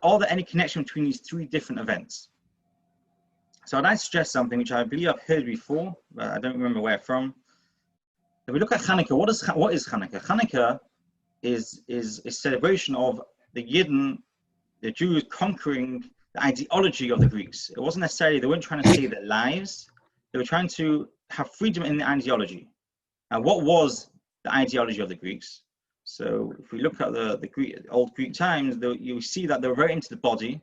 are there any connection between these three different events? So I'd like to suggest something which I believe I've heard before, but I don't remember where from. If we look at Hanukkah, what is Hanukkah? Hanukkah is a celebration of the Yidden, the Jews conquering the ideology of the Greeks. It wasn't necessarily, they weren't trying to save their lives, they were trying to have freedom in the ideology. Now, what was the ideology of the Greeks? So if we look at the old Greek times, you see that they were very into the body.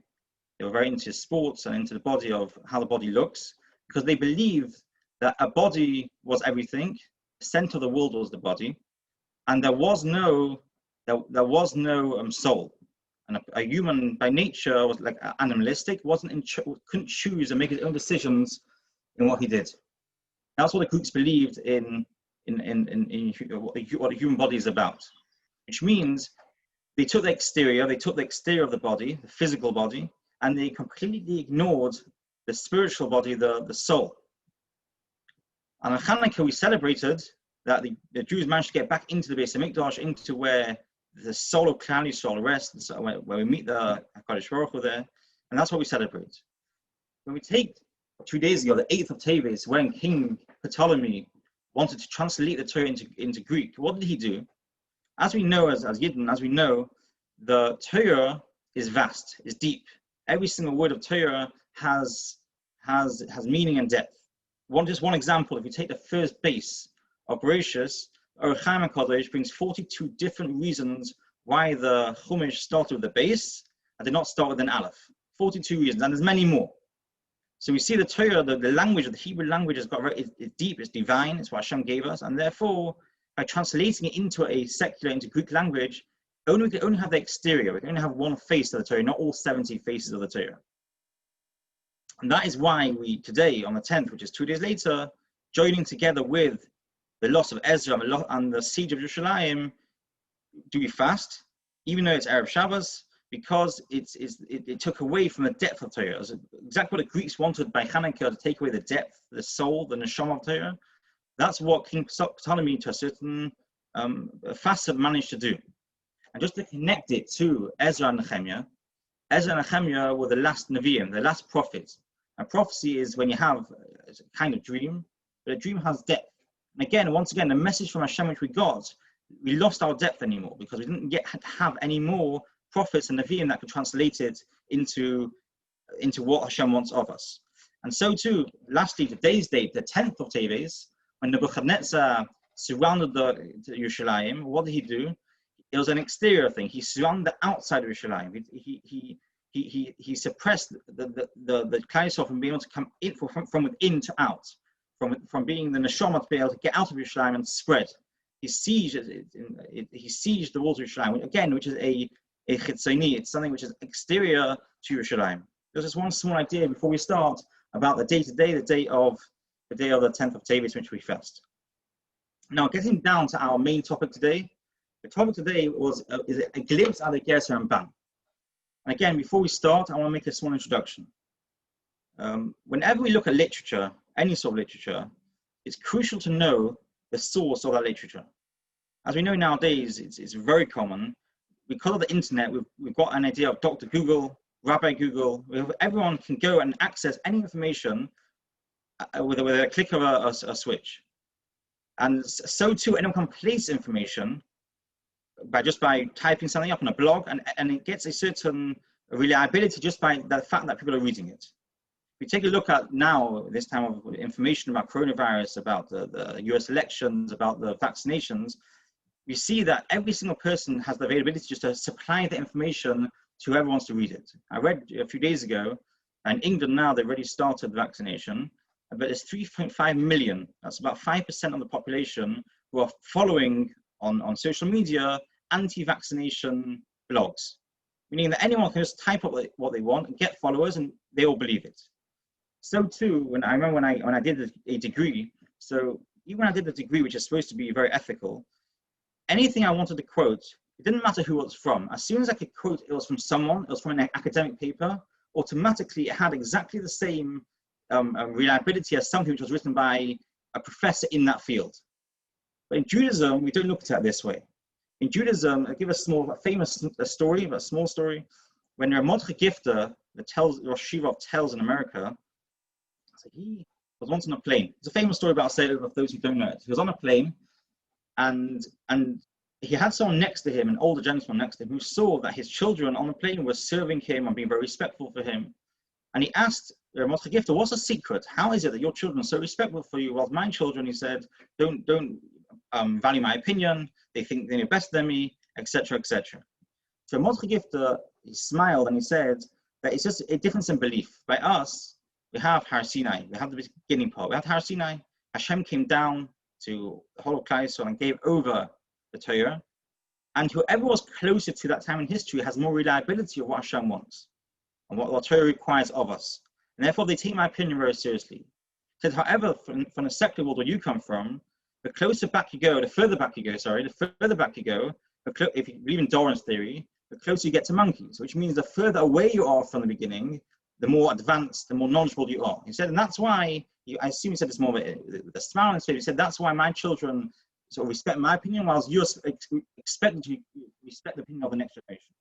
They were very into sports and into the body of how the body looks, because they believed that a body was everything. The center of the world was the body, and there was no soul. And a human by nature was like animalistic, couldn't choose and make his own decisions in what he did. That's what the Greeks believed in what the human body is about. Which means they took the exterior of the body, the physical body, and they completely ignored the spiritual body, the soul. And on Hanukkah, we celebrated that the Jews managed to get back into the Beis Hamikdash, into where the soul of Klal Yisrael rests, where we meet the HaKadosh Baruch Hu there, and that's what we celebrate. When we take 2 days ago, the 8th of Teves, when King Ptolemy wanted to translate the Torah into Greek, what did he do? As we know, as Yidden, as we know, the Torah is vast, is deep. Every single word of Torah has meaning and depth. Just one example, if you take the first base of Bereshis, Rabbijn HaKadosh brings 42 different reasons why the Chumash started with the base and did not start with an Aleph. 42 reasons, and there's many more. So we see the Torah, the language of the Hebrew language is deep, it's divine, it's what Hashem gave us, and therefore, by translating it into Greek language, we can only have the exterior. We can only have one face of the Torah, not all 70 faces of the Torah. And that is why we today, on the 10th, which is 2 days later, joining together with the loss of Ezra and the siege of Yerushalayim, do we fast, even though it's Erev Shabbos, because it took away from the depth of Torah. It was exactly what the Greeks wanted by Hanukkah, to take away the depth, the soul, the neshama of Torah. That's what King Ptolemy, to a certain facet, managed to do. And just to connect it to Ezra and Nehemiah were the last Nevi'im, the last prophets. A prophecy is when you have a kind of dream, but a dream has depth. And again, once again, the message from Hashem which we got, we lost our depth anymore, because we didn't yet have any more prophets and Nevi'im that could translate it into what Hashem wants of us. And so too, lastly, today's date, the 10th of Teves, when Nebuchadnezzar surrounded the Yerushalayim, what did he do? It was an exterior thing. He surrounded the outside of Yerushalayim. He suppressed the Klal Yisrael from being able to come in from within to out, from being the neshama to be able to get out of Yerushalayim and spread. He sieged the walls of Yerushalayim, again, which is a chitzoni. It's something which is exterior to Yerushalayim. There's just one small idea before we start about the day today, the day of the 10th of Teves, which we fast. Now, getting down to our main topic today, the topic today is a glimpse at the Gersa and Ban. And again, before we start, I want to make a small introduction. Whenever we look at literature, any sort of literature, it's crucial to know the source of that literature. As we know nowadays, it's very common. Because of the internet, we've got an idea of Dr. Google, Rabbi Google. Everyone can go and access any information with a click of a switch. And so too, anyone can place information by typing something up on a blog, and it gets a certain reliability just by the fact that people are reading it. If we take a look at now, this time of information about coronavirus, about the US elections, about the vaccinations, we see that every single person has the availability just to supply the information to whoever wants to read it. I read a few days ago, in England now, they've already started the vaccination, but there's 3.5 million, that's about 5% of the population, who are following on social media anti-vaccination blogs, meaning that anyone can just type up what they want and get followers, and they all believe it. So too, when I did a degree, so even when I did the degree, which is supposed to be very ethical, anything I wanted to quote, it didn't matter who it was from. As soon as I could quote it was from someone, it was from an academic paper, automatically it had exactly the same reliability as something which was written by a professor in that field. But in Judaism, we don't look at it this way. In Judaism, I give a small story. when Mordechai Gifter, Rosh Yeshiva tells in America, so he was once on a plane. It's a famous story, but I'll say it for those who don't know it. He was on a plane, and he had someone next to him, an older gentleman next to him, who saw that his children on the plane were serving him and being very respectful for him. And he asked Mordechai Gifter, what's the secret? How is it that your children are so respectful for you, while my children, he said, don't value my opinion, they think they know better than me, etc., etc. So Mordechai Gifter, he smiled and he said that it's just a difference in belief. By us, we have Har Sinai, we have the beginning part. We have Har Sinai, Hashem came down to the whole of Klal Yisrael and gave over the Torah, and whoever was closer to that time in history has more reliability of what Hashem wants and what Torah requires of us, and therefore they take my opinion very seriously. He said, however, from the secular world where you come from, the closer back you go, the further back you go, if you believe in Darwin's theory, the closer you get to monkeys, which means the further away you are from the beginning, the more advanced, the more knowledgeable you are. He said, and that's why, I assume he said this more with a smile on his face, he said, that's why my children sort of respect my opinion, whilst you're expected to respect the opinion of the next generation.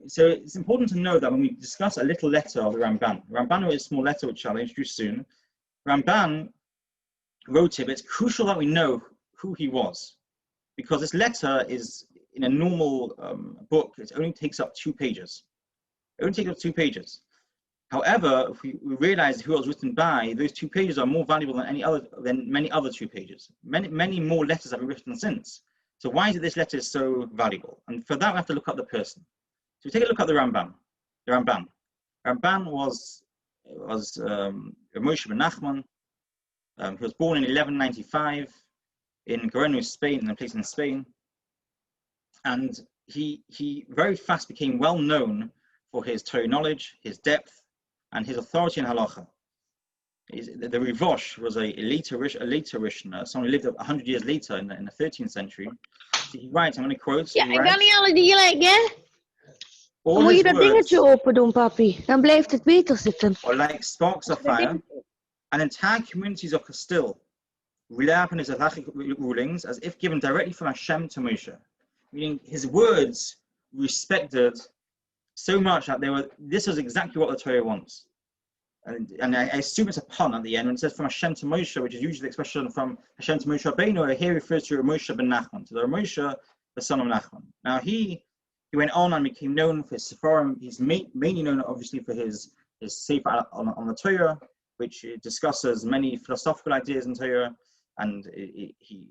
So it's important to know that when we discuss a little letter of the Ramban wrote a small letter which I'll introduce soon. Ramban wrote it, but it's crucial that we know who he was, because this letter is, in a normal book, it only takes up 2 pages. It only takes up 2 pages. However, if we realize who it was written by, those 2 pages are more valuable than many other 2 pages. Many more letters have been written since. So why is it this letter is so valuable? And for that, we have to look up the person. So we take a look at the Ramban. The Ramban was Moshe ben Nachman. He was born in 1195 in Gerona, Spain, in a place in Spain. And he very fast became well known for his Torah knowledge, his depth, and his authority in halacha. The Rivosh was a later Rishon, someone who lived 100 years later in the 13th century. So he writes, I'm going to quote. Ja, ik kan niet alle dialect, hè? Dan moet je dat dingetje open doen, papi. Dan blijft het beter zitten. Or like sparks of fire, and entire communities of Castile rely upon his halachic rulings as if given directly from Hashem to Moshe. Meaning his words respected so much that this was exactly what the Torah wants. And I assume it's a pun at the end when it says from Hashem to Moshe, which is usually the expression from Hashem to Moshe Rabbeinu. Here refers to Moshe ben Nachman, to the Moshe, the son of Nachman. Now he went on and became known for his Seforim. He's mainly known obviously for his Sefer on the Torah, which discusses many philosophical ideas in Torah, and he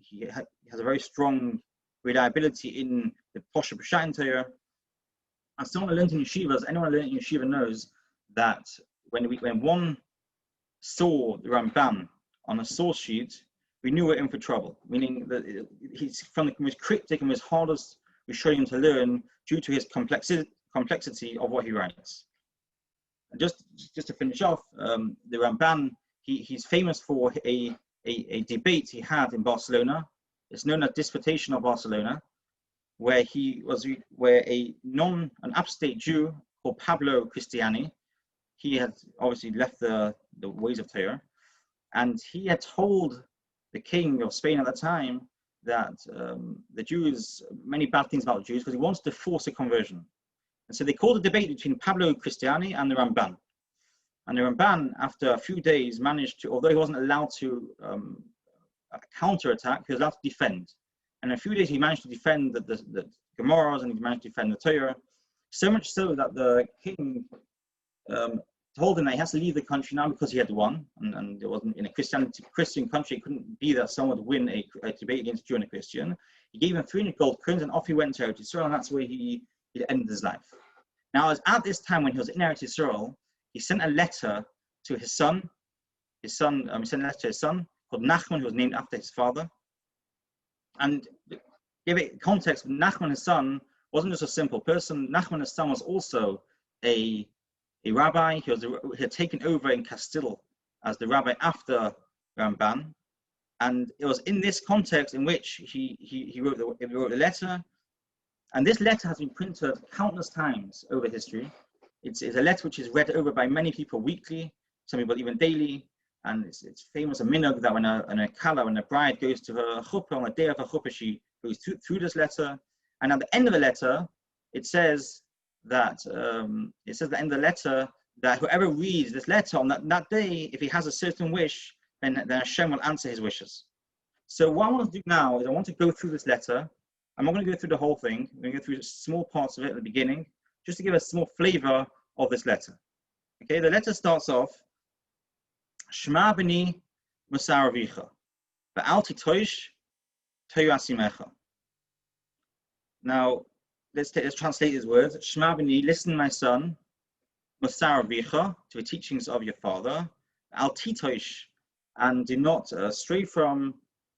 has a very strong reliability in the Posha Pshat in Torah. And someone who learned in yeshivas, anyone who learned in yeshiva knows that when one saw the Ramban on a source sheet, we knew we're in for trouble. Meaning that he's from the most cryptic and most hardest we show him to learn due to his complexity of what he writes. And just to finish off, the Ramban, he's famous for a debate he had in Barcelona. It's known as Disputation of Barcelona, where an upstate Jew called Pablo Cristiani, he had obviously left the ways of Torah, and he had told the king of Spain at the time that the Jews, many bad things about the Jews, because he wanted to force a conversion. And so they called a debate between Pablo Cristiani and the Ramban. And the Ramban, after a few days, managed to, although he wasn't allowed to counterattack, he was allowed to defend. And in a few days, he managed to defend the Gemaras, and he managed to defend the Torah. So much so that the king told him that he has to leave the country now because he had won, and it wasn't in a Christian country. It couldn't be that someone would win a debate against a Jew and a Christian. He gave him 300 gold coins, and off he went to Eretz Yisrael, and that's where he ended his life. Now, at this time when he was in Eretz Yisrael, he sent a letter to his son. He sent a letter to his son called Nachman, who was named after his father. And to give it context, Nachman, his son, wasn't just a simple person. Nachman, his son, was also a rabbi. He had taken over in Castile as the rabbi after Ramban. And it was in this context in which he wrote the letter. And this letter has been printed countless times over history. It's a letter which is read over by many people weekly, some people even daily. And it's famous a minhag that when a bride goes to her chuppah, on the day of her chuppah, she goes through this letter. And at the end of the letter, it says, that it says at the end of the letter that whoever reads this letter on that day, if he has a certain wish, then Hashem will answer his wishes. So what I want to do now is I want to go through this letter. I'm not going to go through the whole thing. I'm going to go through small parts of it at the beginning, just to give a small flavor of this letter. Okay, the letter starts off, Shema b'ni Musar avicha, v'al titosh toyu asimecha. Now, let's translate these words. Shema b'ni, listen, my son, Musar avicha, to the teachings of your father, al titosh, and do not stray from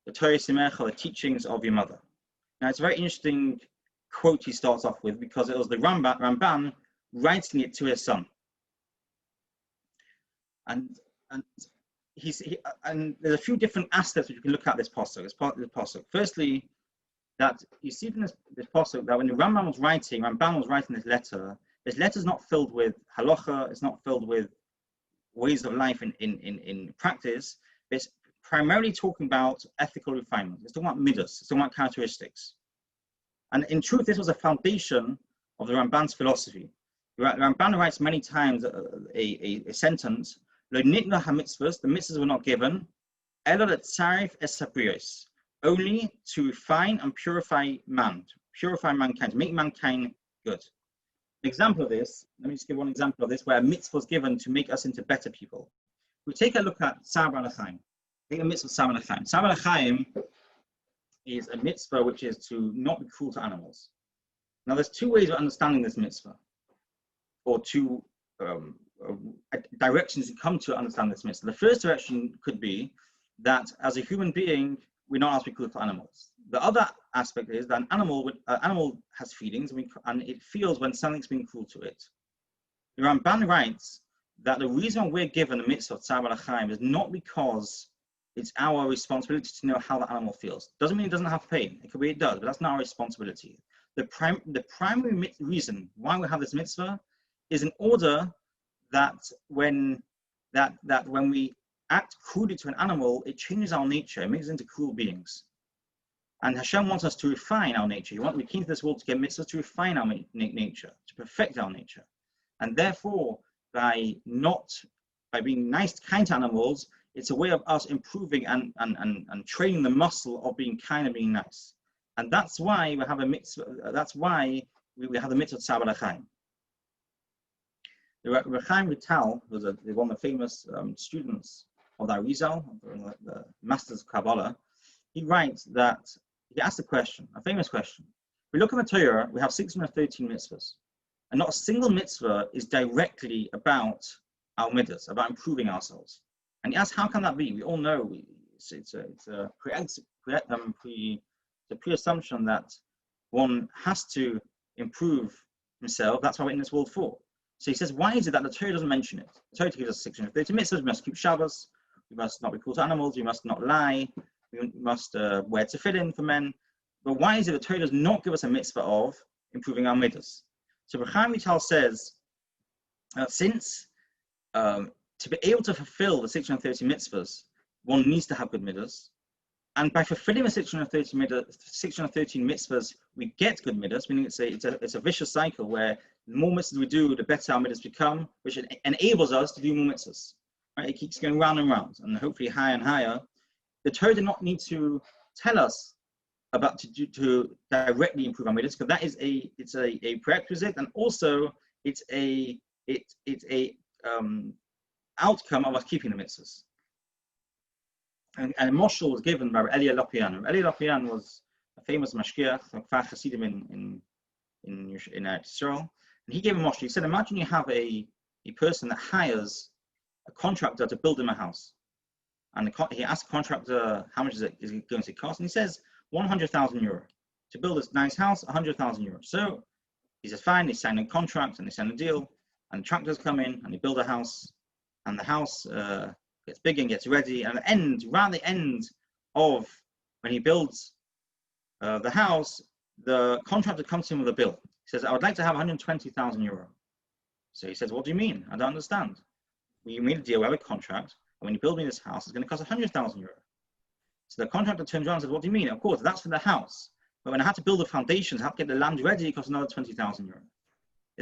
the Torah Simecha, the teachings of your mother. Now, it's a very interesting quote he starts off with, because it was the Rabbijn writing it to his son. And there's a few different aspects which you can look at this pasuk. As part of the pasuk, firstly, that you see from this pasuk that when the Rabbijn was writing this letter is not filled with halacha. It's not filled with ways of life in practice. It's primarily talking about ethical refinement. It's talking about midas. It's talking about characteristics. And in truth, this was a foundation of the Rabbijn's philosophy. The Rabbijn writes many times a sentence, Lo nitna ha-mitzvahs, the mitzvahs were not given, elo letzarif es habriyos, only to refine and purify mankind, to make mankind good. An example of this, let me just give one example of this, where a mitzvah was given to make us into better people. We take a look at Tzar B'Chaim. Take the mitzvah of Tzar B'Chaim. Tzar B'Chaim is a mitzvah which is to not be cruel to animals. Now, there's two ways of understanding this mitzvah, or two directions you come to understand this mitzvah. The first direction could be that as a human being, we're not asked to be cruel to animals. The other aspect is that an animal has feelings, and it feels when something's being cruel to it. The Rabbijn writes that the reason we're given the mitzvah of Tzar B'Chaim is not because it's our responsibility to know how the animal feels. Doesn't mean it doesn't have pain. It could be it does, but that's not our responsibility. The primary reason why we have this mitzvah is in order that when we act cruelly to an animal, it changes our nature. It makes us into cruel beings. And Hashem wants us to refine our nature. We came to this world to get mitzvahs to refine our nature, to perfect our nature. And therefore, by being nice, kind to animals, it's a way of us improving and training the muscle of being kind and being nice. And that's why we have a mitzvah. That's why we have the mitzvah of Tzar B'Chaim. The Rabbijn Vital was one of the famous students of the Arizal, the masters of Kabbalah. He writes that he asked a famous question. We look at the Torah, we have 613 mitzvahs, and not a single mitzvah is directly about our midas, about improving ourselves. And he asked, how can that be? We all know it's a pre-assumption that one has to improve himself. That's what we're in this world for. So he says, why is it that the Torah doesn't mention it? The Torah gives us 630 mitzvahs. We must keep Shabbos. We must not be cruel to animals. We must not lie. We must wear tefillin for men. But why is it the Torah does not give us a mitzvah of improving our midas? So Rabbijn Vital says, since to be able to fulfill the 630 mitzvahs, one needs to have good midas. And by fulfilling the 613 mitzvahs, we get good midas, meaning it's a vicious cycle where the more mitzvahs we do, the better our midas become, which enables us to do more mitzvahs. Right? It keeps going round and round, and hopefully higher and higher. The Torah did not need to tell us about to directly improve our midas, because that is a prerequisite, and also it's a outcome of us keeping the mitzvahs. And a moshel was given by Eli Lopian. Eli Lopian was a famous mashgiach, a Kfar Hasidim in Israel. And he gave a moshel. He said, imagine you have a person that hires a contractor to build him a house. And he asked the contractor, how much is it going to cost? And he says, 100,000 euro. To build this nice house, 100,000 euro. So he says, fine, they sign a contract and they sign a deal. And the tractors come in and they build a house. And the house gets big and gets ready, and around the end of when he builds the house, the contractor comes to him with a bill. He says, I would like to have 120,000 euro. So he says, what do you mean? I don't understand. Well, you made a deal, we have a contract, and when you build me this house, it's going to cost 100,000 euro. So the contractor turns around and says, what do you mean? Of course, that's for the house. But when I had to build the foundations, I had to get the land ready, it costs another 20,000 euro.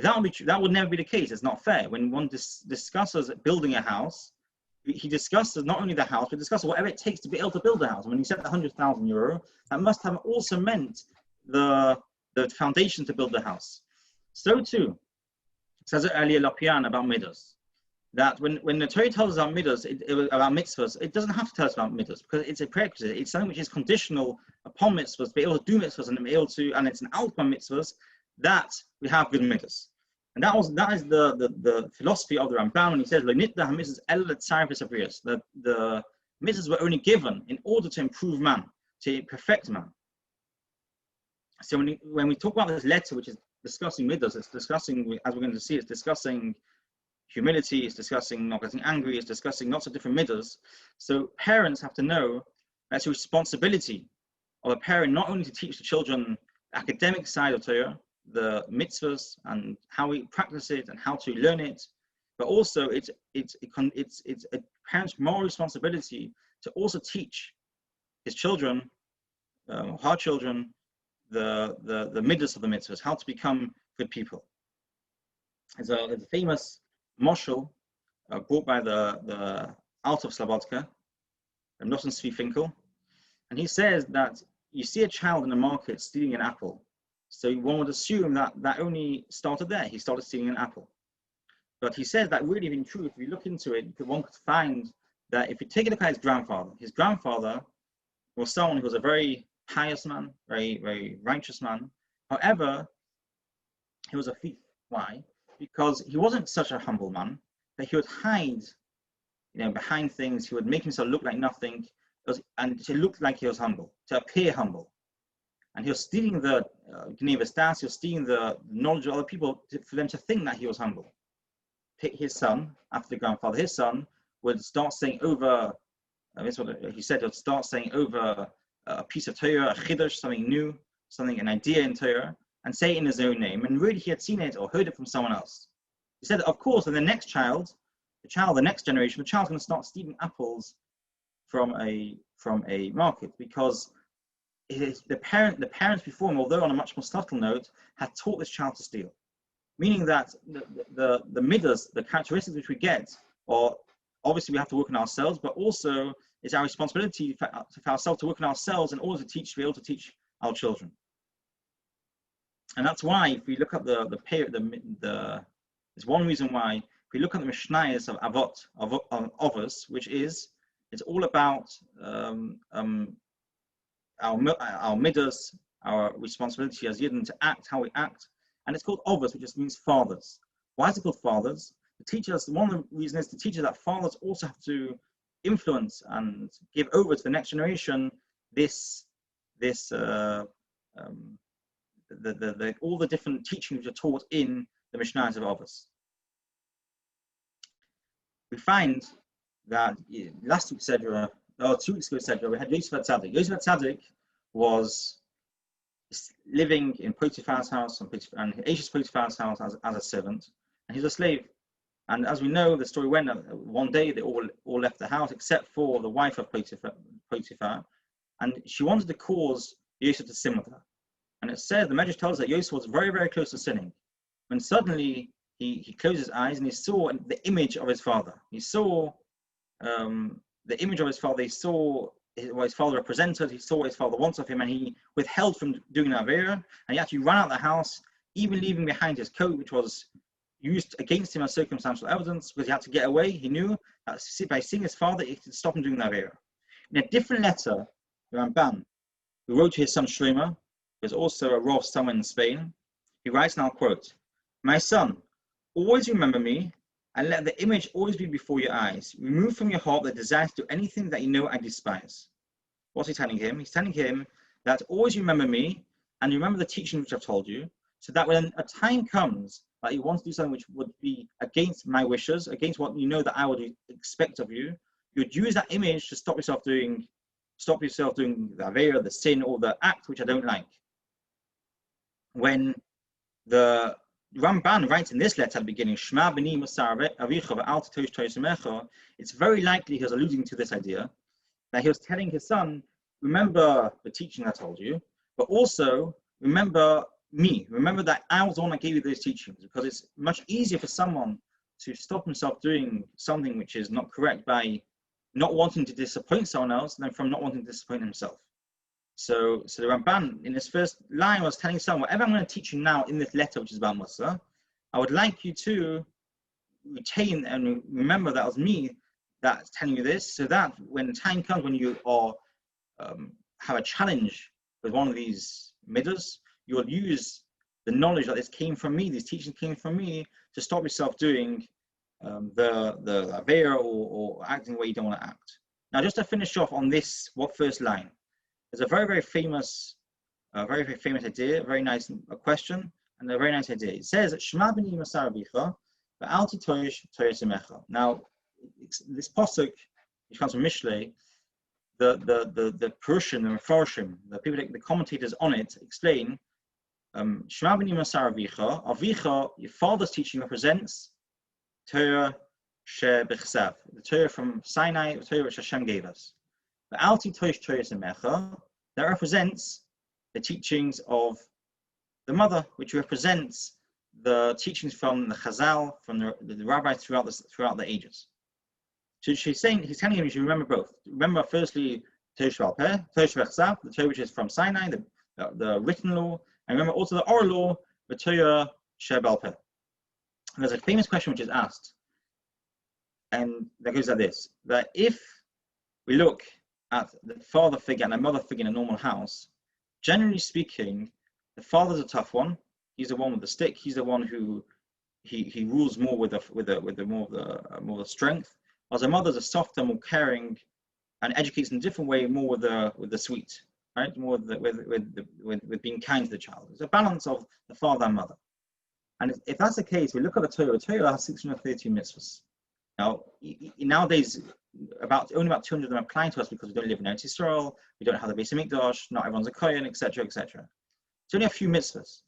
That would never be the case. It's not fair. When one discusses building a house, he discusses not only the house, but discusses whatever it takes to be able to build a house. And when he said the €100,000, that must have also meant the foundation to build the house. So too, it says it earlier, Lopian, about midas, that when the Torah tells us about midas, about mitzvahs, it doesn't have to tell us about midas, because it's a prerequisite. It's something which is conditional upon mitzvahs, to be able to do mitzvahs and it's an outcome mitzvahs, that we have good midas. And that is the philosophy of the Rabbijn when he says, the mitzvahs were only given in order to improve man, to perfect man. So when we talk about this letter, which is discussing midas, it's discussing, as we're going to see, it's discussing humility, it's discussing not getting angry, it's discussing lots of different midas. So parents have to know that's a responsibility of a parent not only to teach the children the academic side of Torah, the mitzvahs and how we practice it and how to learn it, but also it's a parent's moral responsibility to also teach his children, her children, the midas of the mitzvahs, how to become good people. There's a famous moshel brought by the Alt of Slobodka, Nosson Zvi Finkel, and he says that you see a child in the market stealing an apple. So one would assume that only started there. He started stealing an apple. But he says that really, in truth, if you look into it, one could find that if you take a look at his grandfather was someone who was a very pious man, very, very righteous man. However, he was a thief. Why? Because he wasn't such a humble man, that he would hide, behind things. He would make himself look like nothing, and to look like he was humble, to appear humble. And he was stealing the Gnevas Das, he was stealing the knowledge of other people for them to think that he was humble. His son, after the grandfather, his son would start saying over, that's what he said, he would start saying over a piece of Torah, a chiddush, something new, an idea in Torah, and say it in his own name. And really he had seen it or heard it from someone else. He said, of course, and the next the next generation, the child's going to start stealing apples from a market, because the parents before him, although on a much more subtle note, had taught this child to steal. Meaning that the midas, the characteristics which we get, or obviously we have to work on ourselves, but also it's our responsibility for ourselves to work on ourselves in order to be able to teach our children. And that's why, if we look at there's one reason why, if we look at the Mishnayos of Avos, which is, it's all about our midas, our responsibility as Yidden to act how we act, and it's called Avos, which just means fathers. Why is it called fathers? To teach us, one of the reasons is to teach us that fathers also have to influence and give over to the next generation all the different teachings which are taught in the Mishnayos of Avos. We find that last week 2 weeks ago, we had Yosef HaTzadik. Yosef HaTzadik was living in Potiphar's house and Ashes Potiphar's house as a servant, and he was a slave. And as we know, the story went that one day they all left the house except for the wife of Potiphar, and she wanted to cause Yosef to sin with her. And it says, the Medrash tells us that Yosef was very, very close to sinning, when suddenly he closed his eyes and he saw the image of his father. He saw the image of his father. He saw what his father represented. He saw what his father wants of him, and he withheld from doing an avera, and he actually ran out of the house, even leaving behind his coat, which was used against him as circumstantial evidence, because he had to get away. He knew that by seeing his father, he could stop him doing the avera. In a different letter, the Rabbijn, who wrote to his son Shlomo, who is also a Rav somewhere in Spain, he writes, and I'll quote, "My son, always remember me, and let the image always be before your eyes. Remove from your heart the desire to do anything that you know I despise." What's he telling him? He's telling him that always remember me, and remember the teaching which I've told you, so that when a time comes that you want to do something which would be against my wishes, against what you know that I would expect of you, you would use that image to stop yourself doing the avera, the sin, or the act which I don't like. When the Rabbijn writes in this letter at the beginning, Shema b'ni Musar avicha v'al titosh toysemecha, it's very likely he was alluding to this idea, that he was telling his son, remember the teaching I told you, but also remember me. Remember that I was the one that gave you those teachings, because it's much easier for someone to stop himself doing something which is not correct by not wanting to disappoint someone else than from not wanting to disappoint himself. So the Rabbijn in his first line was telling someone, whatever I'm going to teach you now in this letter, which is about Musa, I would like you to retain and remember that was me that's telling you this, so that when the time comes when you are have a challenge with one of these middles, you'll use the knowledge that this came from me, these teachings came from me, to stop yourself doing the avera or acting the way you don't want to act. Now, just to finish off on this, first line? There's a very famous idea, a very nice question, and a very nice idea. It says, "Shema b'ni masar avicha, v'al titosh Torah semecha." Now, this pasuk, which comes from Mishlei, the Perushim, the Mefarshim, the people, the commentators on it explain, Shema b'ni masar avicha. Avicha, your father's teaching, represents Torah she'bechsav, the Torah from Sinai, the Torah which Hashem gave us. The Alti Toish Torah Semecha, that represents the teachings of the mother, which represents the teachings from the Chazal, from the rabbis throughout the ages. So he's telling him you should remember both. Remember, firstly, Torah Sheba'al-Peh, Torah Shebechsav, the Torah which is from Sinai, the written law, and remember also the oral law, the Torah Sheba'al-Peh. And there's a famous question which is asked, and that goes like this: that if we look at the father figure and the mother figure in a normal house, generally speaking, the father's a tough one. He's the one with the stick. He's the one who he rules more with the more of the strength. While the mother's a softer, more caring, and educates in a different way, more with the sweet, right? More with being kind to the child. It's a balance of the father and mother. And if that's the case, we look at the Torah. The Torah has 613 mitzvahs. Now, nowadays, only about 200 of them apply to us because we don't live in Eretz Yisrael, we don't have the Beis Hamikdash, not everyone's a Kohen, etc., etc. It's only a few mitzvahs.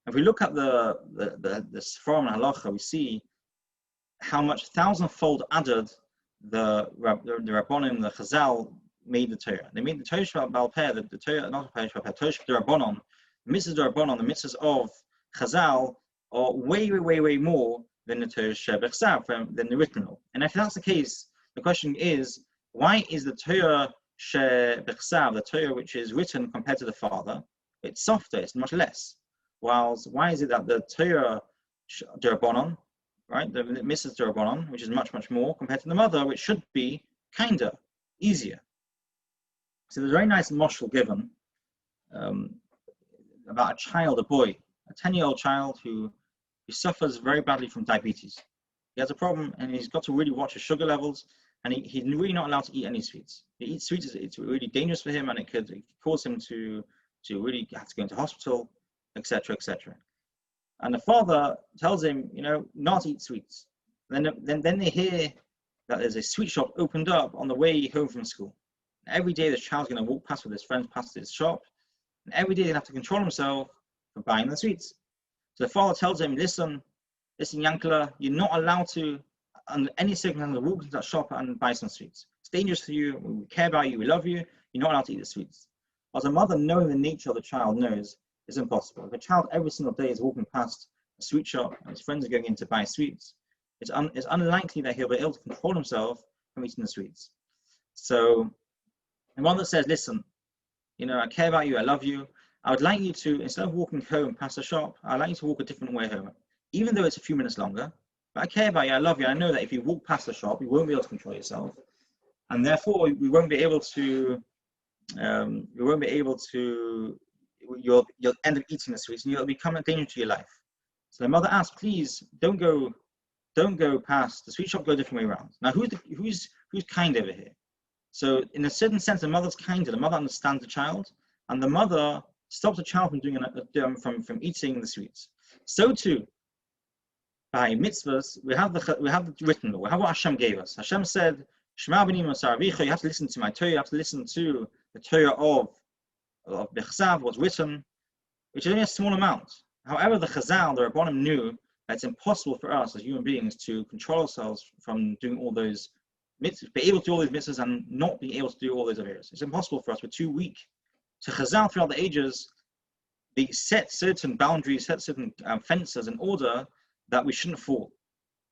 If we look at the Sforim and Halacha, we see how much thousandfold added the Rabbanim, the Chazal, made the Torah. They made the Torah Sheba'al-Peh, the Torah, not Torah Sheba'al-Peh, Torah Sheba'al-Rabbanon, the mitzvahs of Rabbanon, the mitzvahs of Chazal are way more than the Torah Shebechsav, than the written law. And if that's the case, the question is, why is the Torah Shebechsav, the Torah which is written compared to the father, it's softer, it's much less? Whilst why is it that the Torah D'Rabbanan, right, the Mrs. D'Rabbanan, which is much more, compared to the mother, which should be kinder, easier? So there's a very nice moshel given about a child, a boy, a 10-year-old child who suffers very badly from diabetes. He has a problem, and he's got to really watch his sugar levels, and he's really not allowed to eat any sweets. If he eats sweets, it's really dangerous for him, and it could cause him to really have to go into hospital, etc., etc. And the father tells him, not to eat sweets. Then they hear that there's a sweet shop opened up on the way home from school. And every day the child's going to walk past with his friends past his shop, and every day they have to control himself for buying the sweets. So the father tells him, listen, Yankala, you're not allowed to, under any circumstance, walk into that shop and buy some sweets. It's dangerous for you. We care about you. We love you. You're not allowed to eat the sweets. As a mother, knowing the nature of the child, knows it's impossible. If a child every single day is walking past a sweet shop and his friends are going in to buy sweets, it's unlikely that he'll be able to control himself from eating the sweets. So the mother says, listen, I care about you. I love you. I would like you to, instead of walking home past the shop, I'd like you to walk a different way home, even though it's a few minutes longer. But I care about you, I love you. I know that if you walk past the shop, you won't be able to control yourself, and therefore we won't be able to. You'll end up eating the sweets, and you'll become a danger to your life. So the mother asks, please don't go past the sweet shop. Go a different way around. Now, who's kind over here? So in a certain sense, the mother's kinder. The mother understands the child, and the mother stops the child from eating the sweets. So too, by mitzvahs, we have the written law. We have what Hashem gave us. Hashem said, "Shema b'ni masar avicha." You have to listen to my Torah. You have to listen to the Torah of Bechsav, what's written, which is only a small amount. However, the Chazal, the Rabbanim, knew that it's impossible for us as human beings to control ourselves from doing all those mitzvahs, be able to do all these mitzvahs and not be able to do all those averos. It's impossible for us. We're too weak. So Chazal throughout the ages they set certain boundaries, set certain fences in order that we shouldn't fall.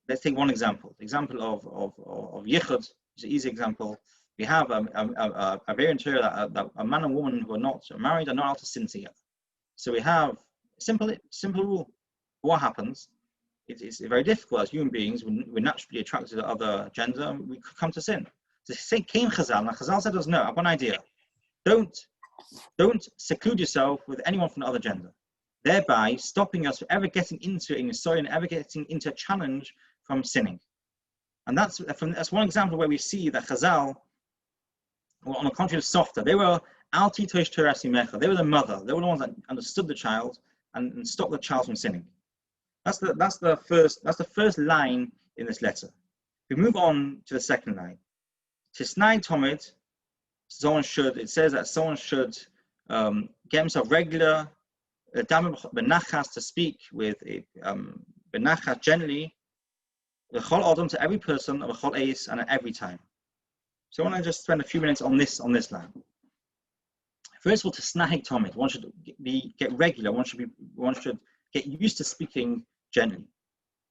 Let's take one example. The example of yichud is an easy example. We have a very interior that a man and woman who are not married are not allowed to sin together. So we have simple rule. What happens? It's very difficult as human beings. We're naturally attracted to the other gender, and we could come to sin. So say came Chazal, and Chazal said to us, no, I've got an idea. Don't seclude yourself with anyone from the other gender, thereby stopping us from ever getting into a nisoy and ever getting into a challenge from sinning. And that's one example where we see that Chazal, well, on the contrary, was softer. They were alti tosh terasi mecha. They were the mother. They were the ones that understood the child and stopped the child from sinning. That's the first line in this letter. We move on to the second line. Tisnai Tomid. It says that someone should get himself regular benachas, to speak with benachas gently, v'chol adam, to every person, v'chol eis, and at every time. So I want to just spend a few minutes on this line. First of all, to snahig tomid, one should get regular. One should get used to speaking gently.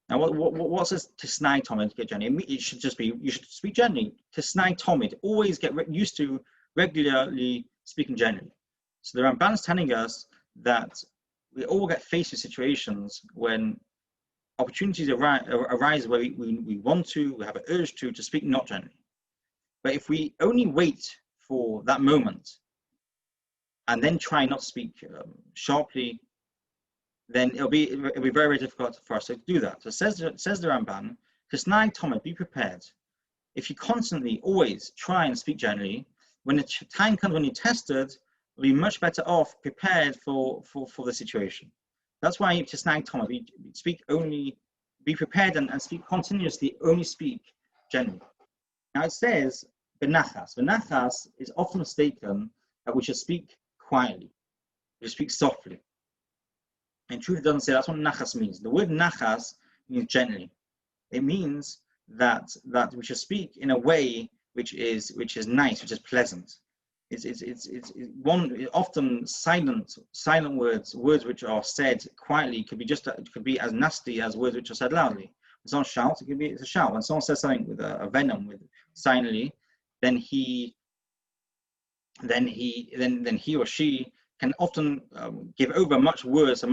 Now, what says to snag tomid, get gently? It should just be, you should speak gently. To snag tomid, always get used to regularly speaking gently. So the Ramban is telling us that we all get faced with situations when opportunities arise where we want to, we have an urge to speak not gently. But if we only wait for that moment and then try not to speak sharply, then it'll be very, very difficult for us to do that. So says the Ramban, Kisnai Tomid, be prepared. If you constantly, always try and speak gently, when the time comes when you're tested, you'll be much better off prepared for the situation. That's why Kisnai Tomid, speak only, be prepared and speak continuously, only speak gently. Now it says, benachas. Benachas is often mistaken that we should speak quietly, we should speak softly. In truth, it doesn't say that's what nachas means. The word nachas means gently. It means that we should speak in a way which is nice, which is pleasant. It's often silent words which are said quietly could be as nasty as words which are said loudly. When someone shouts, it's a shout. When someone says something with a venom, with silently, then he or she can often give over much worse,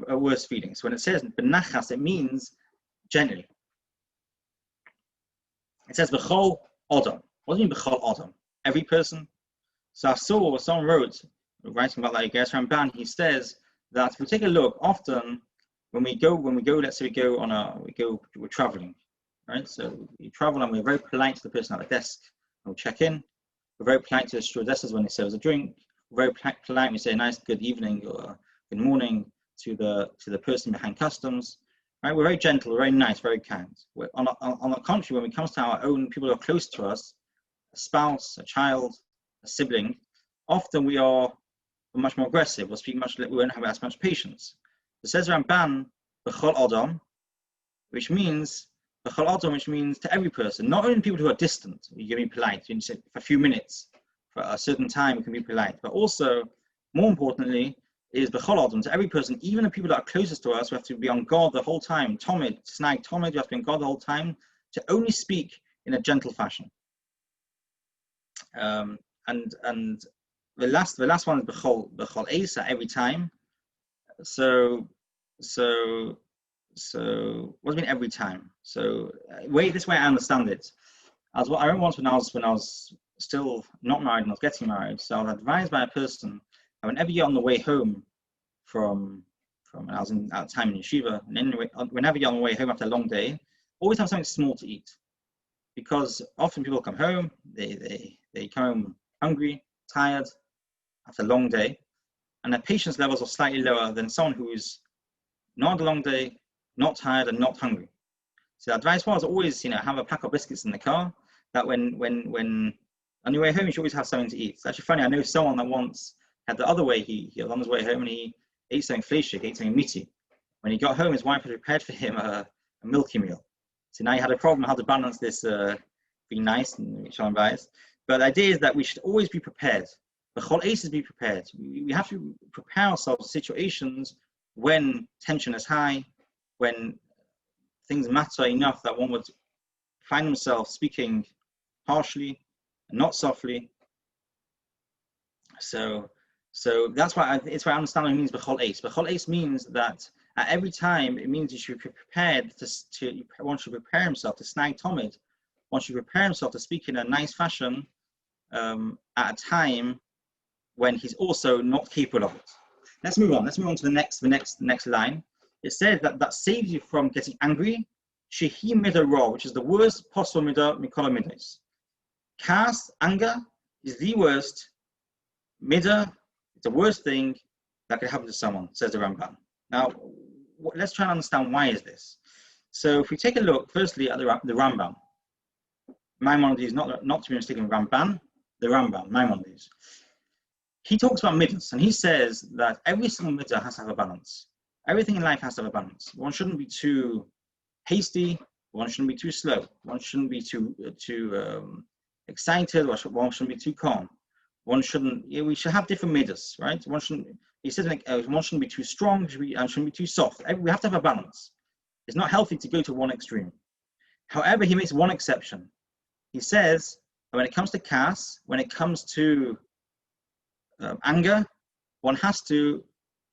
a worse feeling. So when it says benachas, it means gently. It says b'chol adam. What does it mean b'chol adam? Every person. So I saw someone writing about that, I guess, Ramban. He says that if we take a look, often when we go, let's say we're traveling, right? So we travel and we're very polite to the person at the desk. We'll check in. We're very polite to the stewardesses when they serve us a drink. Very polite, we say a nice good evening or good morning to the person behind customs. Right? We're very gentle, we're very nice, very kind. On the contrary, when it comes to our own people who are close to us, a spouse, a child, a sibling, often we're much more aggressive. We won't have as much patience. It says Ramban, b'chol adam, which means to every person, not only people who are distant. You can be polite. You can say for a few minutes. For a certain time, we can be polite, but also, more importantly, is b'chol adam, to every person, even the people that are closest to us. We have to be on guard the whole time. Tomid, snag tomid, you have to be on guard the whole time to only speak in a gentle fashion. And the last one is b'chol eisa, every time. So what do you mean every time? So this way I understand it. I remember once when I was still not married and I was getting married, so I was advised by a person that whenever you're on the way home from when I was at the time in yeshiva, and anyway, whenever you're on the way home after a long day, always have something small to eat, because often people come home, they come home hungry, tired after a long day, and their patience levels are slightly lower than someone who's not had a long day, not tired, and not hungry. So the advice was always, have a pack of biscuits in the car, that when on your way home, you should always have something to eat. It's actually funny, I know someone that once had the other way, he was on his way home and he ate something fleshig, ate something meaty. When he got home, his wife had prepared for him a milky meal. So now he had a problem how to balance this being nice and shalom bayis. But the idea is that we should always be prepared. B'chol eis is be prepared. We have to prepare ourselves for situations when tension is high, when things matter enough that one would find himself speaking harshly and not softly. So that's why it's why I understand what it means b'chol eis. B'chol eis means that at every time, it means you should be prepared one should prepare himself to snag Tomid. One should prepare himself to speak in a nice fashion at a time when he's also not capable of it. Let's move on. Let's move on to the next line. It says that saves you from getting angry. Shehi midah ra, which is the worst possible midah mikol midas. Kas, anger, is the worst midah. It's the worst thing that could happen to someone, says the Rabbijn. Now, let's try and understand why is this. So, if we take a look, firstly, at the Rabbijn. Maimonides, not to be mistaken with Rabbijn, the Rabbijn, Maimonides. He talks about midas, and he says that every single midah has to have a balance. Everything in life has to have a balance. One shouldn't be too hasty. One shouldn't be too slow. One shouldn't be too excited. One shouldn't be too calm. We should have different midas, right? One shouldn't. He says one shouldn't be too strong. Shouldn't be too soft. We have to have a balance. It's not healthy to go to one extreme. However, he makes one exception. He says that when it comes to kas, when it comes to anger, one has to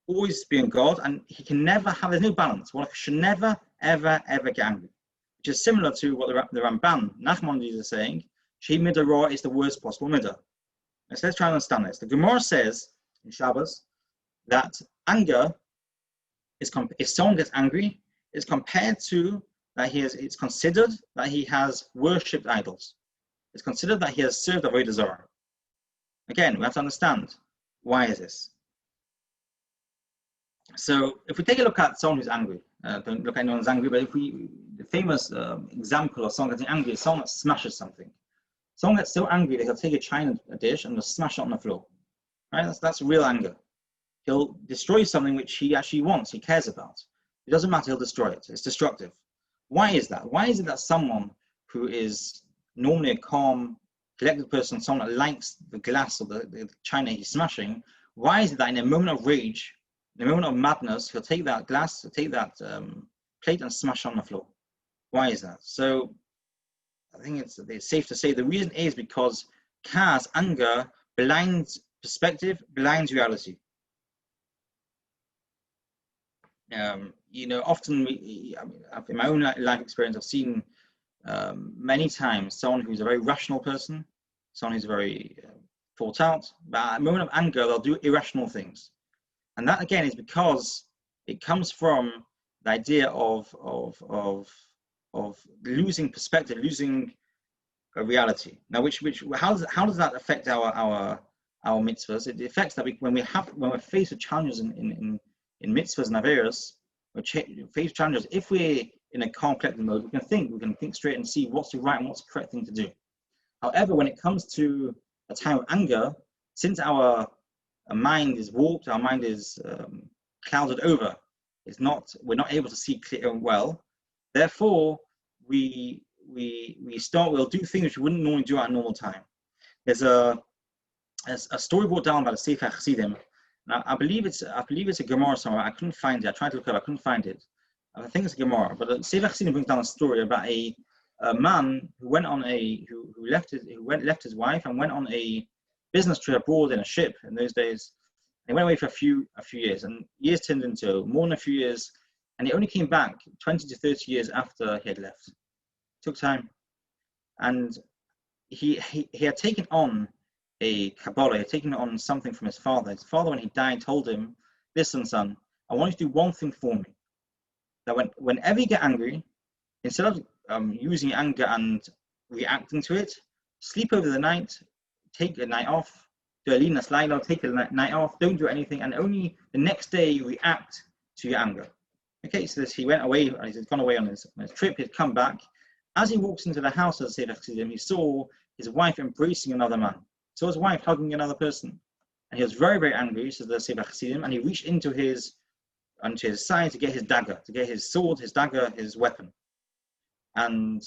always be in God, and he can never have. There's no balance. One should never, ever get angry, which is similar to what the Rabbijn, Nachmanides, is saying. Shehi midah ra is the worst possible midah. Let's try and understand this. The Gemara says in Shabbos that anger is if someone gets angry, is compared to that it's considered that he has worshipped idols. It's considered that he has served avodah zarah. Again, we have to understand why is this. So if we take a look at someone who's angry, don't look at anyone who's angry, but the famous example of someone getting angry is someone that smashes something. Someone gets so angry that he'll take a china dish and just smash it on the floor. Right? That's real anger. He'll destroy something which he actually wants, he cares about. It doesn't matter, he'll destroy it. It's destructive. Why is that? Why is it that someone who is normally a calm, collected person, someone that likes the glass or the china he's smashing, why is it that in a moment of rage, in a moment of madness, he'll take that glass, he'll take that plate and smash it on the floor? Why is that? So I think it's safe to say the reason is because kas, anger, blinds perspective, blinds reality. Often in my own life experience, I've seen many times someone who's a very rational person, someone who's very thought out, but at a moment of anger, they'll do irrational things. And that again is because it comes from the idea of losing perspective, losing a reality. Now, how does that affect our mitzvahs? It affects that when we're faced with challenges in mitzvahs and averos, we face challenges. If we're in a calm, collected mode, we can think straight and see what's the right and what's the correct thing to do. However, when it comes to a time of anger, since our mind is warped, our mind is clouded over, we're not able to see clear and well. Therefore, we'll do things which we wouldn't normally do at a normal time. There's a story brought down by the Sefer Chassidim. Now, I believe it's a Gemara somewhere. I couldn't find it. I tried to look it up. I couldn't find it. I think it's a Gemara. But the Sefer Chassidim brings down a story about a man who left his wife and went on a business trip abroad in a ship in those days. He went away for a few years, and years turned into more than a few years, and he only came back 20 to 30 years after he had left. It took time, and he had taken on a Kabbalah, he had taken on something from his father. His father, when he died, told him, "Listen, son, I want you to do one thing for me. That whenever you get angry, instead of using anger and reacting to it, sleep over the night, take a night off, do a lina slayla, take a night off, don't do anything, and only the next day react to your anger." Okay, so he went away, and he's gone away on his trip. He'd come back. As he walks into the house of the Sefer Chassidim, he saw his wife embracing another man. He saw his wife hugging another person, and he was very, very angry, says the Sefer Chassidim, and he reached into his side to get his dagger, to get his sword, his dagger, his weapon. And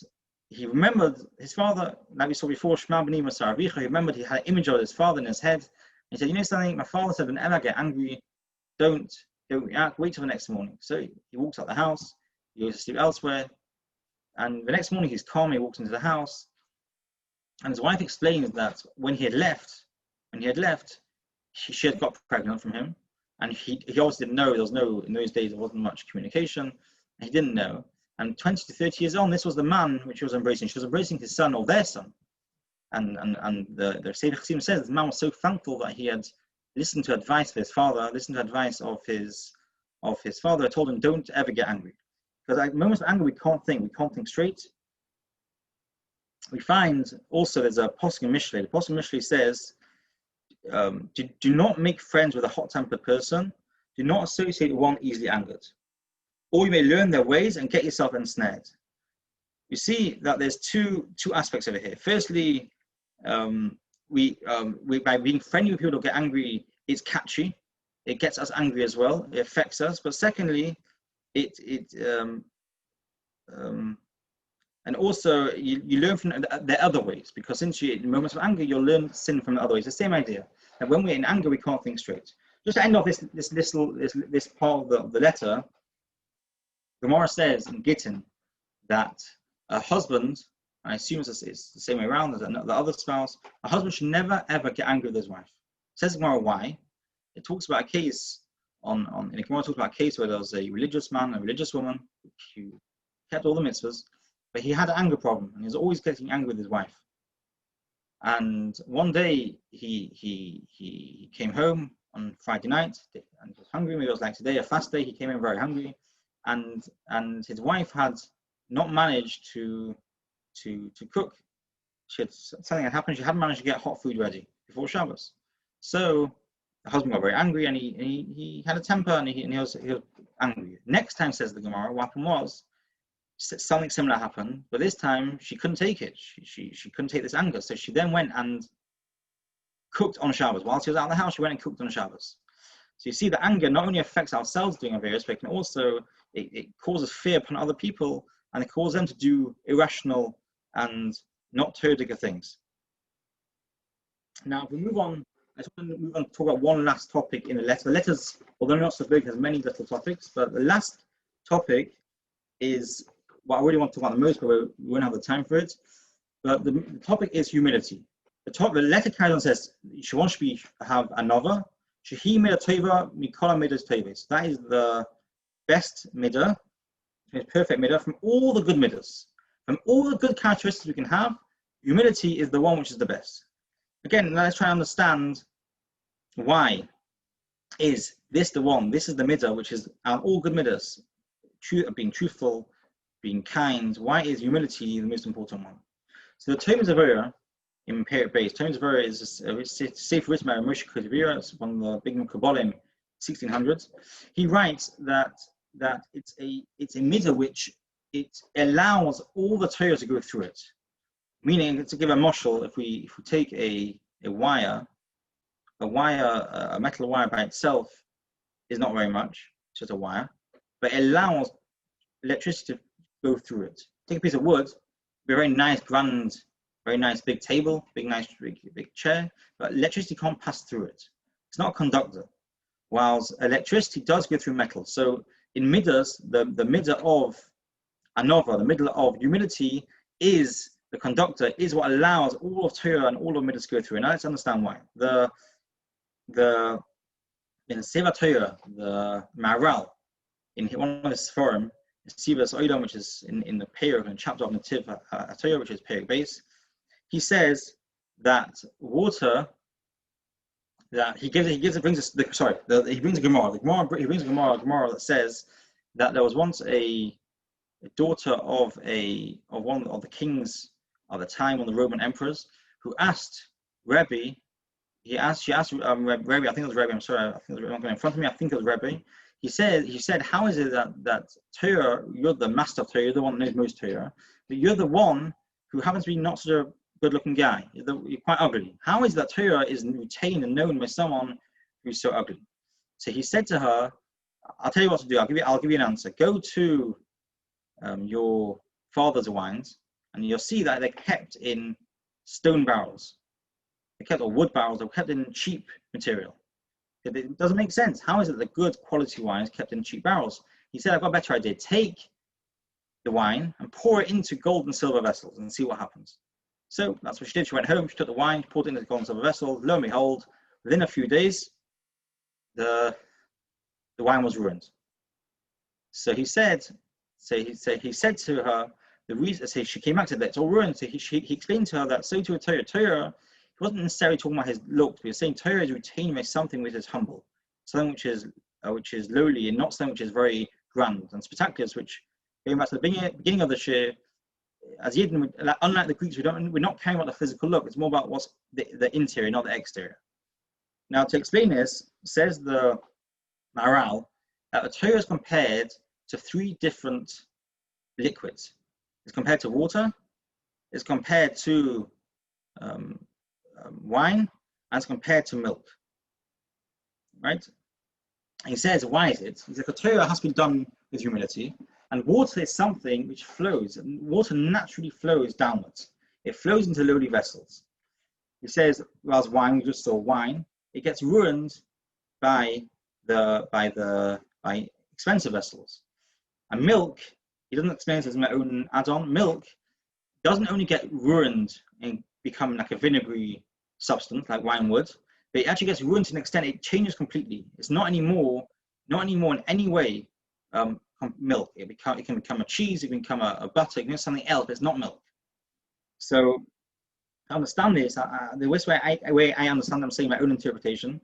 he remembered his father, like we saw before, Shema b'ni Masar Avicha. He remembered he had an image of his father in his head, He said, you know something, my father said, whenever I get angry, don't react, wait till the next morning. So he walks out the house, he goes to sleep elsewhere, and the next morning he's calm, he walks into the house, and his wife explains that when he had left, she had got pregnant from him, and he obviously didn't know. There was no, in those days there wasn't much communication, and he didn't know. And 20 to 30 years on, this was the man which she was embracing. She was embracing his son or their son. And the Seder Chassidim says the man was so thankful that he had listened to advice of his father, listened to advice of his father. Told him, don't ever get angry, because at moments of anger we can't think straight. We find also there's a Posuk in Mishlei. The Posuk in Mishlei says, do not make friends with a hot-tempered person. Do not associate with one easily angered, or you may learn their ways and get yourself ensnared. You see that there's two aspects over here. Firstly, we by being friendly with people who get angry, it's catchy. It gets us angry as well. It affects us. But secondly, and also you learn from the other ways, because since you in moments of anger you'll learn sin from the other ways. The same idea. And when we're in anger, we can't think straight. Just to end off this part of the letter, the Gemara says in Gittin that a husband, I assume it's the same way around as the other spouse, a husband should never ever get angry with his wife. It says Gemara why. It talks about a case in the Gemara talks about a case where there was a religious man, a religious woman who kept all the mitzvahs, but he had an anger problem, and he was always getting angry with his wife. And one day he came home on Friday night and he was hungry. Maybe it was like today, a fast day. He came in very hungry, and his wife had not managed to cook. Something had happened. She hadn't managed to get hot food ready before Shabbos. So the husband got very angry, and he had a temper, and he was angry. Next time, says the Gemara, what happened was something similar happened, but this time she couldn't take it. She couldn't take this anger, so she then went and cooked on Shabbos. While she was out of the house, she went and cooked on Shabbos. So you see, the anger not only affects ourselves doing a various, but it can also it causes fear upon other people, and it causes them to do irrational and not Torah things. Now, if we move on, I just want to move on to talk about one last topic in the letter. The letters, although not so big, has many little topics, but the last topic is what I really want to talk about the most, but we won't have the time for it. But the topic is humility. The letter carries on, says, "Shevon shbi have another. Shehi midah tova mikola midas toves." That is the best midah, perfect midah from all the good midahs. From all the good characteristics we can have, humility is the one which is the best. Again, let's try and understand why is this the one. This is the midah which is all good midahs. Being truthful, being kind. Why is humility the most important one? So the Tomes Avera in Period Base, Tomes Avera is a safe written by Moshe Kodivira. It's one of the big Kabbalim, 1600s. He writes that it's a midah which it allows all the Torah to go through it. Meaning, to give a mashal, if we take a metal wire by itself is not very much. It's just a wire, but it allows electricity to go through it. Take a piece of wood, be a very nice, very nice big table, big chair, but electricity can't pass through it. It's not a conductor. Whilst electricity does go through metal. So in middas, the midah of anova, the midah of humility is the conductor, is what allows all of Torah and all of middas to go through. And now let's understand why. In Sefer Torah, the Maharal, in one of his forum, Sivas Oidam, which is in the Perek, in chapter of Nativ Torah, which is Perek base, he says that water, that he brings a Gemara. He brings a Gemara that says that there was once a daughter of one of the kings of the time, one of the Roman emperors, who asked Rabbi. She asked Rabbi. I think it was Rabbi. I'm sorry. I think it was in front of me. I think it was Rabbi. He said, how is it that Torah, you're the master of Torah, you're the one that knows most Torah, but you're the one who happens to be not such a good-looking guy. You're quite ugly. How is it that Torah is retained and known by someone who's so ugly? So he said to her, I'll tell you what to do. I'll give you an answer. Go to your father's wines, and you'll see that they're kept in stone barrels. or wood barrels, they were kept in cheap material. It doesn't make sense. How is it that good quality wine is kept in cheap barrels? He said, I've got a better idea. Take the wine and pour it into gold and silver vessels and see what happens. So that's what she did. She went home, she took the wine, poured it into the gold and silver vessel. Lo and behold, within a few days, the wine was ruined. So he said to her, the reason, so she came back to that, it's all ruined. So he explained to her that so to a Torah, he wasn't necessarily talking about his look, but he was saying Torah is retained by something which is humble, something which is lowly, and not something which is very grand and spectacular, which, going back to the beginning of the shir, as Yidden, unlike the Greeks, we're not caring about the physical look, it's more about what's the interior, not the exterior. Now, to explain this, says the Maharal, that the Torah is compared to 3 different liquids. It's compared to water, it's compared to wine, and it's compared to milk. Right? He says, why is it? He says, the Torah has been done with humility, and water is something which flows, and water naturally flows downwards. It flows into lowly vessels. He says, whereas wine, we just saw wine, it gets ruined by expensive vessels. And milk, he doesn't explain this as my own add-on, milk doesn't only get ruined and become like a vinegary substance like wine would, but it actually gets ruined to an extent it changes completely. It's not anymore in any way milk. It can become a cheese, it can become a butter, it can become something else, but it's not milk. So to understand this, the way I understand, I'm saying my own interpretation,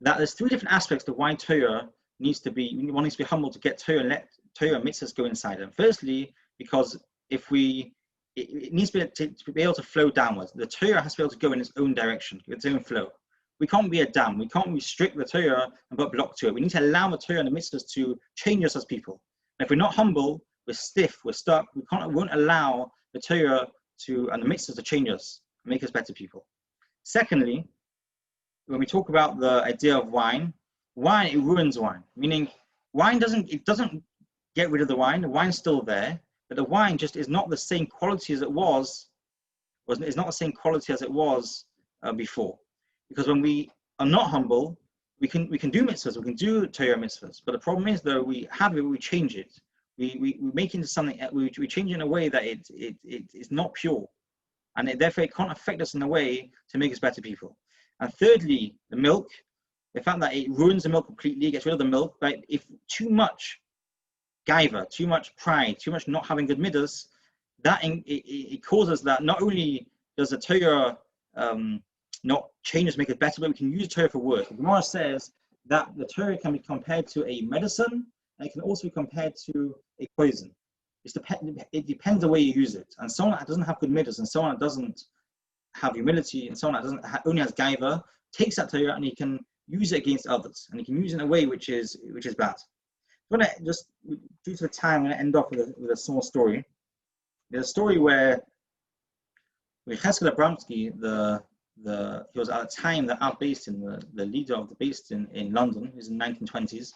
that there's 3 different aspects to why Torah needs to be humble to get Torah and let Torah mitzvahs go inside them. Firstly, because it needs to be able to flow downwards. The Torah has to be able to go in its own direction, its own flow. We can't be a dam. We can't restrict the Torah and put a block to it. We need to allow the Torah and the mitzvahs to change us as people. And if we're not humble, we're stiff, we're stuck. We won't allow the Torah and the mitzvahs to change us and make us better people. Secondly, when we talk about the idea of wine, it ruins wine. Meaning, wine doesn't get rid of the wine. The wine's still there, but the wine just is not the same quality as it was. It's not the same quality as it was before. Because when we are not humble, we can do mitzvahs, we can do Torah mitzvahs. But the problem is, though, we change it. We make it into something. We change it in a way that it is not pure, and therefore it can't affect us in a way to make us better people. And thirdly, the milk, the fact that it ruins the milk completely, gets rid of the milk. Right? If too much gaiva, too much pride, too much not having good midas, it causes that not only does the Torah not change us, make it better, but we can use Torah for work. The Gemara says that the Torah can be compared to a medicine, and it can also be compared to a poison. It depends the way you use it. And someone that doesn't have good midas, and someone that doesn't have humility, and someone that only has gaiva, takes that Torah and he can use it against others, and he can use it in a way which is bad. I'm going to just, due to the time, I'm going to end off with a small story. There's a story where Jarchei Kallo, he was at a time the Beis Din, the leader of the Beis Din in London, it was in the 1920s.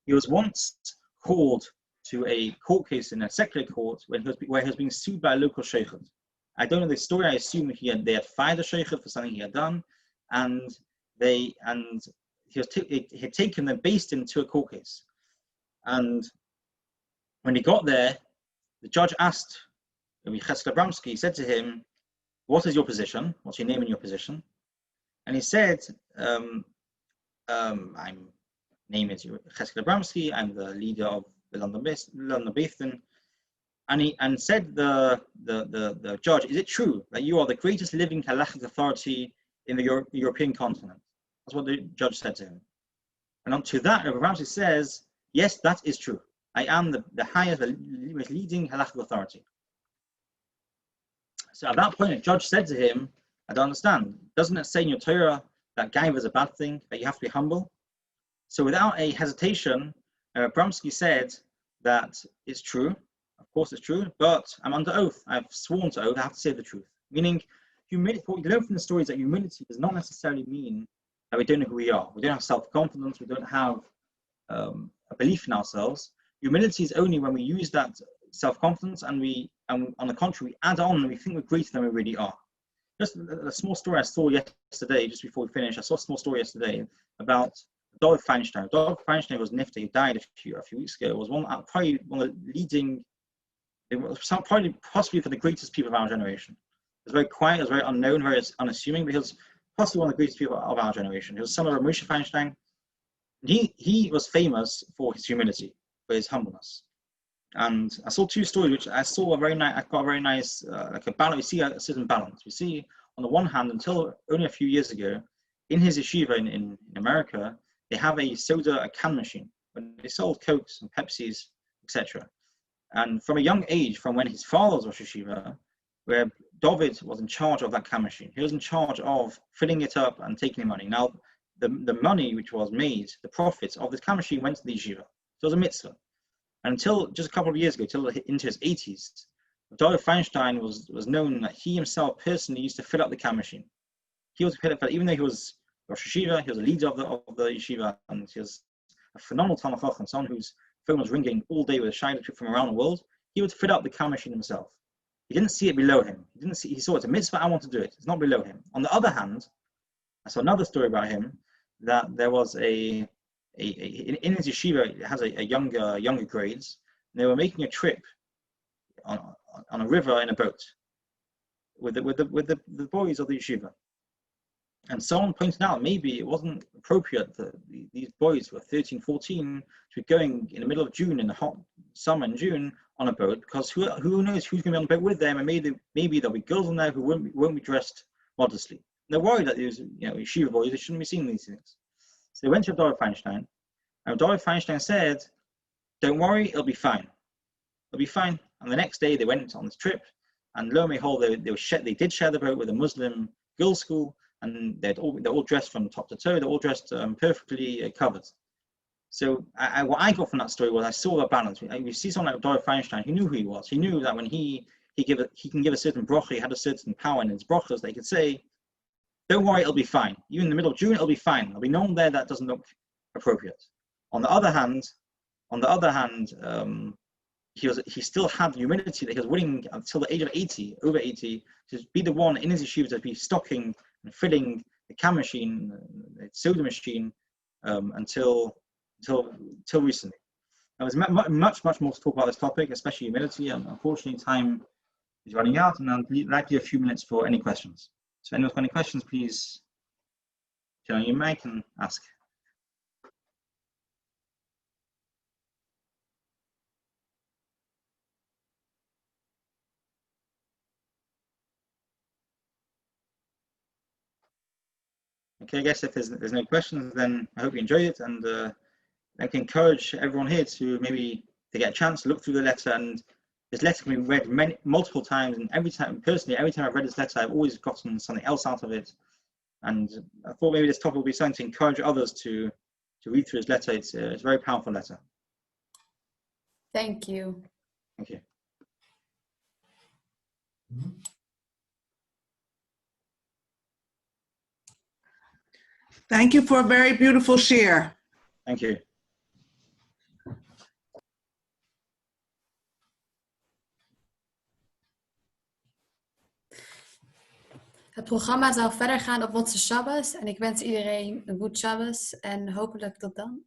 He was once called to a court case in a secular court where he was being sued by a local sheikhet. I don't know the story. I assume they had fired the sheikhet for something he had done, and he had taken the Beis Din to a court case. And when he got there, the judge asked Jarchei Kallo, he said to him, "What is your position? What's your name and your position?" And he said, "My name is Jarchei Kallo. I'm the leader of the London Beis Din." And said the judge, "Is it true that you are the greatest living halachic authority in the European continent?" That's what the judge said to him. And on to that, Rabbi Ramsey says, "Yes, that is true. I am the highest, the most leading halachic authority." So at that point, the judge said to him, "I don't understand. Doesn't it say in your Torah that gaiva is a bad thing, that you have to be humble?" So without a hesitation, Bramsky said that it's true. Of course it's true, but I'm under oath. I've sworn to oath. I have to say the truth. Meaning, humility. What we learn from the story is that humility does not necessarily mean that we don't know who we are. We don't have self-confidence. We don't have a belief in ourselves. Humility is only when we use that self-confidence and on the contrary, we add on and we think we're greater than we really are. Just a small story I saw yesterday, just before we finish. I saw a small story yesterday about Dov Feinstein. Dov Feinstein was nifty. He died a few weeks ago. It was probably one of the leading. It was possibly for the greatest people of our generation. He was very quiet. He was very unknown, very unassuming. But he was possibly one of the greatest people of our generation. He was son of Moshe Feinstein. He was famous for his humility, for his humbleness. And I saw two stories, which I saw a very nice. I got a very nice, like a balance. We see a certain balance. We see, on the one hand, until only a few years ago, in his yeshiva in America, they have a can machine where they sold Cokes and Pepsis, etc. And from a young age, from when his father was Rosh Yeshiva, where David was in charge of that can machine, he was in charge of filling it up and taking the money. Now, the money which was made, the profits of this can machine went to the yeshiva. So it was a mitzvah. Until just a couple of years ago, till into his 80s, David Feinstein was known that he himself personally used to fill up the can machine. He was fill up, even though he was Rosh Yeshiva, he was a leader of the yeshiva, and he was a phenomenal Talmid Chacham, someone whose phone was ringing all day with a shayla from around the world. He would fill up the can machine himself. He didn't see it below him. He saw it's a mitzvah. I want to do it. It's not below him. On the other hand, I saw another story about him that there was in his yeshiva, it has a younger grades, and they were making a trip on a river in a boat with the boys of the yeshiva. And someone pointed out maybe it wasn't appropriate that these boys who were 13, 14 to be going in the middle of June, in the hot summer in June, on a boat, because who knows who's going to be on the boat with them, and maybe there'll be girls on there who won't be dressed modestly. And they're worried that these yeshiva boys, they shouldn't be seeing these things. So they went to David Feinstein, and David Feinstein said, "Don't worry, it'll be fine. It'll be fine." And the next day they went on this trip, and lo and behold, they did share the boat with a Muslim girls' school, and they're all dressed from top to toe. They're all dressed perfectly covered. So what I got from that story was I saw a balance. We see someone like David Feinstein. He knew who he was. He knew that when he can give a certain bracha, he had a certain power in his brachas. They could say, "Don't worry, it'll be fine. Even in the middle of June, it'll be fine. There'll be no one there that doesn't look appropriate." On the other hand, he still had the humility that he was willing until the age of 80, over 80, to be the one in his yeshiva to be stocking and filling the can machine, the soda machine, until recently. Now, there's much more to talk about this topic, especially humility, and unfortunately time is running out, and I'd like you a few minutes for any questions. So if anyone's got any questions, please turn on your mic and ask. Okay, I guess if there's no questions, then I hope you enjoyed it, and I can encourage everyone here to maybe get a chance to look through the letter. And this letter can be read multiple times, and every time I've read this letter, I've always gotten something else out of it. And I thought maybe this topic will be something to encourage others to read through this letter. It's a very powerful letter. Thank you. Thank you. Thank you for a very beautiful share. Thank you. Het programma zal verder gaan op onze Shabbos en ik wens iedereen een goed Shabbos en hopelijk tot dan.